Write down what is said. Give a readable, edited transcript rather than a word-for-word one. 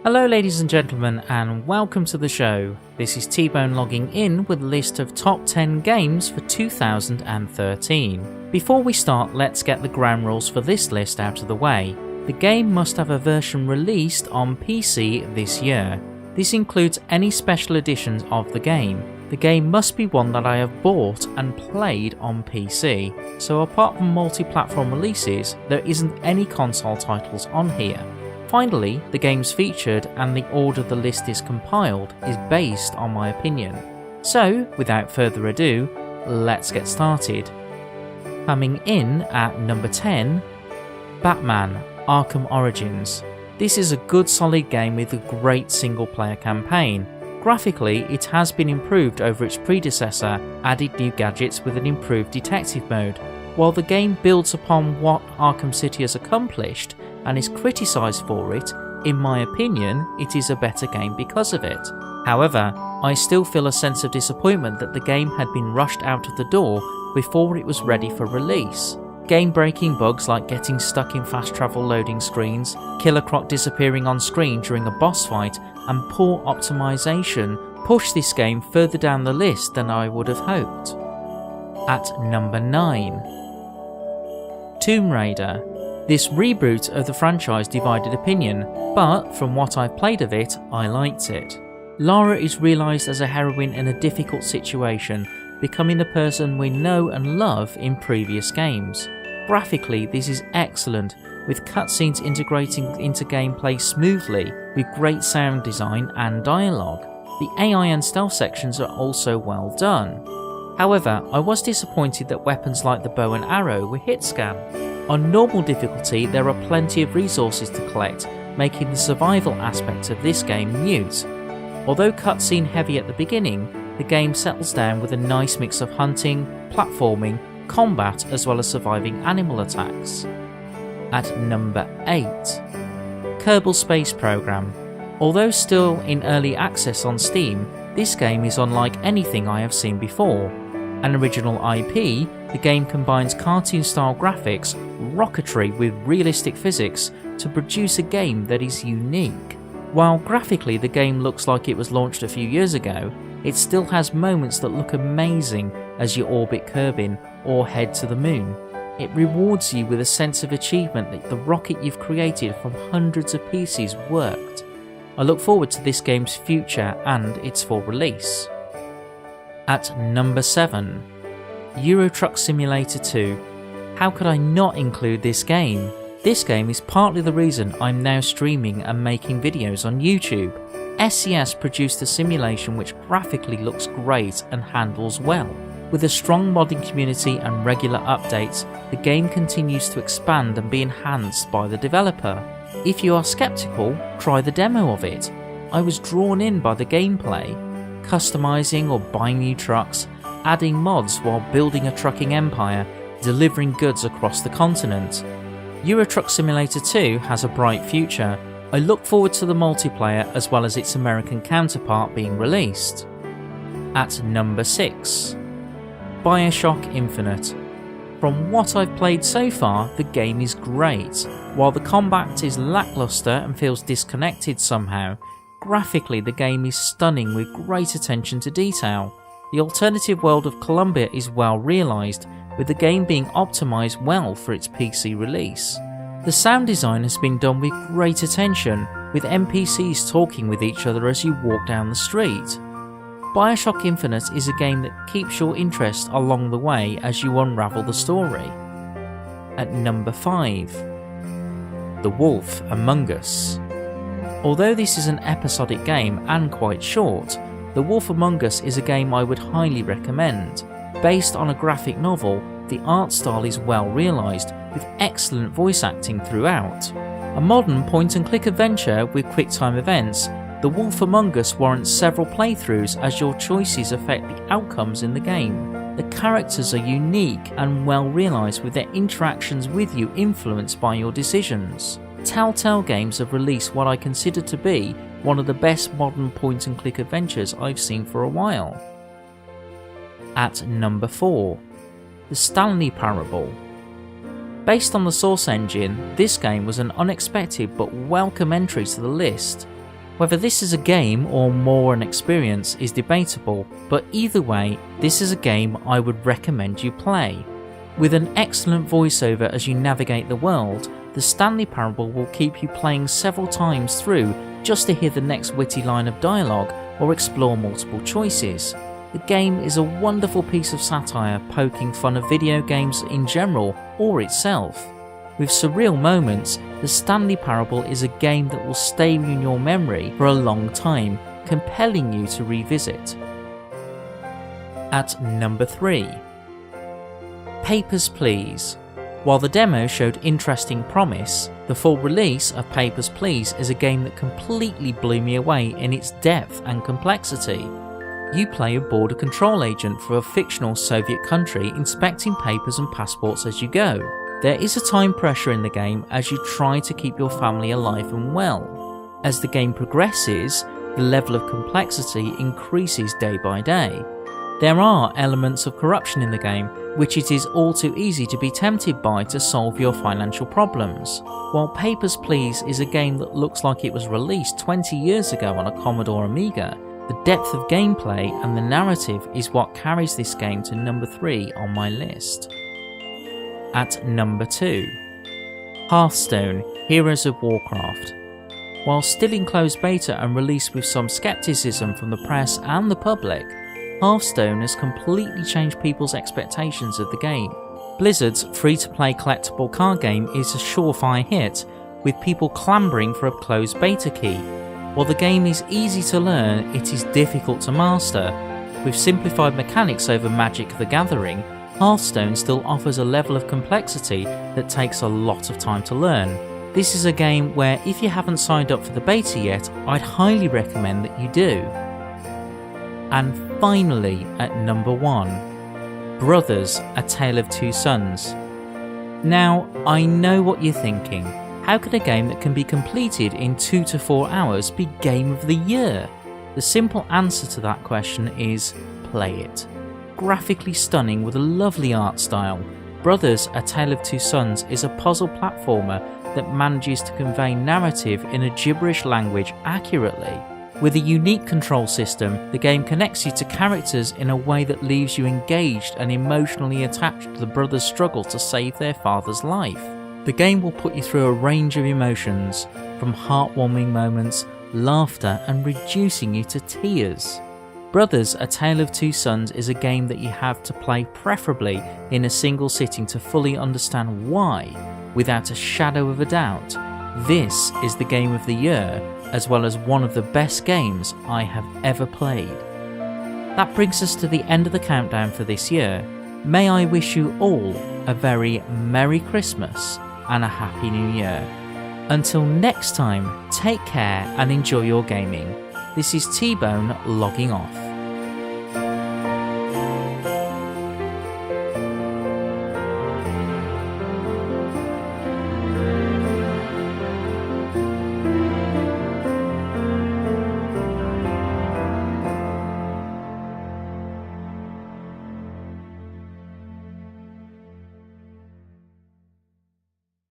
Hello ladies and gentlemen and welcome to the show. This is T-Bone logging in with a list of top 10 games for 2013. Before we start, let's get the ground rules for this list out of the way. The game must have a version released on PC this year. This includes any special editions of the game. The game must be one that I have bought and played on PC, so apart from multi-platform releases, there isn't any console titles on here. Finally, the games featured and the order the list is compiled is based on my opinion. So, without further ado, let's get started. Coming in at number 10, Batman: Arkham Origins. This is a good solid game with a great single player campaign. Graphically, it has been improved over its predecessor, added new gadgets with an improved detective mode. While the game builds upon what Arkham City has accomplished and is criticised for it, in my opinion, it is a better game because of it. However, I still feel a sense of disappointment that the game had been rushed out of the door before it was ready for release. Game-breaking bugs like getting stuck in fast travel loading screens, Killer Croc disappearing on screen during a boss fight, and poor optimisation push this game further down the list than I would have hoped. At number 9, Tomb Raider. This reboot of the franchise divided opinion, but from what I've played of it, I liked it. Lara is realised as a heroine in a difficult situation, becoming the person we know and love in previous games. Graphically, this is excellent, with cutscenes integrating into gameplay smoothly, with great sound design and dialogue. The AI and stealth sections are also well done. However, I was disappointed that weapons like the bow and arrow were hit scan. On normal difficulty, there are plenty of resources to collect, making the survival aspect of this game mute. Although cutscene heavy at the beginning, the game settles down with a nice mix of hunting, platforming, combat, as well as surviving animal attacks. At number 8, Kerbal Space Program. Although still in early access on Steam, this game is unlike anything I have seen before. An original IP, the game combines cartoon-style graphics, rocketry with realistic physics to produce a game that is unique. While graphically the game looks like it was launched a few years ago, it still has moments that look amazing as you orbit Kerbin or head to the moon. It rewards you with a sense of achievement that the rocket you've created from hundreds of pieces worked. I look forward to this game's future and its full release. At number 7, Euro Truck Simulator 2. How could I not include this game? This game is partly the reason I'm now streaming and making videos on YouTube. SCS produced a simulation which graphically looks great and handles well. With a strong modding community and regular updates, the game continues to expand and be enhanced by the developer. If you are skeptical, try the demo of it. I was drawn in by the gameplay. Customizing or buying new trucks, adding mods while building a trucking empire, delivering goods across the continent. Euro Truck Simulator 2 has a bright future. I look forward to the multiplayer as well as its American counterpart being released. At number 6, BioShock Infinite. From what I've played so far, the game is great. While the combat is lackluster and feels disconnected somehow, graphically the game is stunning with great attention to detail. The alternative world of Columbia is well realised, with the game being optimised well for its PC release. The sound design has been done with great attention, with NPCs talking with each other as you walk down the street. BioShock Infinite is a game that keeps your interest along the way as you unravel the story. At number 5, The Wolf Among Us. Although this is an episodic game and quite short, The Wolf Among Us is a game I would highly recommend. Based on a graphic novel, the art style is well realised, with excellent voice acting throughout. A modern point-and-click adventure with quick-time events, The Wolf Among Us warrants several playthroughs as your choices affect the outcomes in the game. The characters are unique and well realised, with their interactions with you influenced by your decisions. Telltale Games have released what I consider to be one of the best modern point-and-click adventures I've seen for a while. At number 4, The Stanley Parable. Based on the Source engine, this game was an unexpected but welcome entry to the list. Whether this is a game or more an experience is debatable, but either way, this is a game I would recommend you play. With an excellent voiceover as you navigate the world, the Stanley Parable will keep you playing several times through just to hear the next witty line of dialogue or explore multiple choices. The game is a wonderful piece of satire poking fun of video games in general or itself. With surreal moments, the Stanley Parable is a game that will stay in your memory for a long time, compelling you to revisit. At number 3. Papers, Please. While the demo showed interesting promise, the full release of Papers, Please is a game that completely blew me away in its depth and complexity. You play a border control agent for a fictional Soviet country inspecting papers and passports as you go. There is a time pressure in the game as you try to keep your family alive and well. As the game progresses, the level of complexity increases day by day. There are elements of corruption in the game, which it is all too easy to be tempted by to solve your financial problems. While Papers, Please is a game that looks like it was released 20 years ago on a Commodore Amiga, the depth of gameplay and the narrative is what carries this game to number 3 on my list. At number 2. Hearthstone, Heroes of Warcraft. While still in closed beta and released with some skepticism from the press and the public, Hearthstone has completely changed people's expectations of the game. Blizzard's free-to-play collectible card game is a surefire hit, with people clambering for a closed beta key. While the game is easy to learn, it is difficult to master. With simplified mechanics over Magic the Gathering, Hearthstone still offers a level of complexity that takes a lot of time to learn. This is a game where if you haven't signed up for the beta yet, I'd highly recommend that you do. And finally, at number 1, Brothers: A Tale of Two Sons. Now, I know what you're thinking. How could a game that can be completed in 2 to 4 hours be Game of the Year? The simple answer to that question is play it. Graphically stunning with a lovely art style, Brothers: A Tale of Two Sons is a puzzle platformer that manages to convey narrative in a gibberish language accurately. With a unique control system, the game connects you to characters in a way that leaves you engaged and emotionally attached to the brothers' struggle to save their father's life. The game will put you through a range of emotions, from heartwarming moments, laughter, and reducing you to tears. Brothers: A Tale of Two Sons is a game that you have to play preferably in a single sitting to fully understand why, without a shadow of a doubt. This is the Game of the Year, as well as one of the best games I have ever played. That brings us to the end of the countdown for this year. May I wish you all a very Merry Christmas and a Happy New Year. Until next time, take care and enjoy your gaming. This is T-Bone logging off.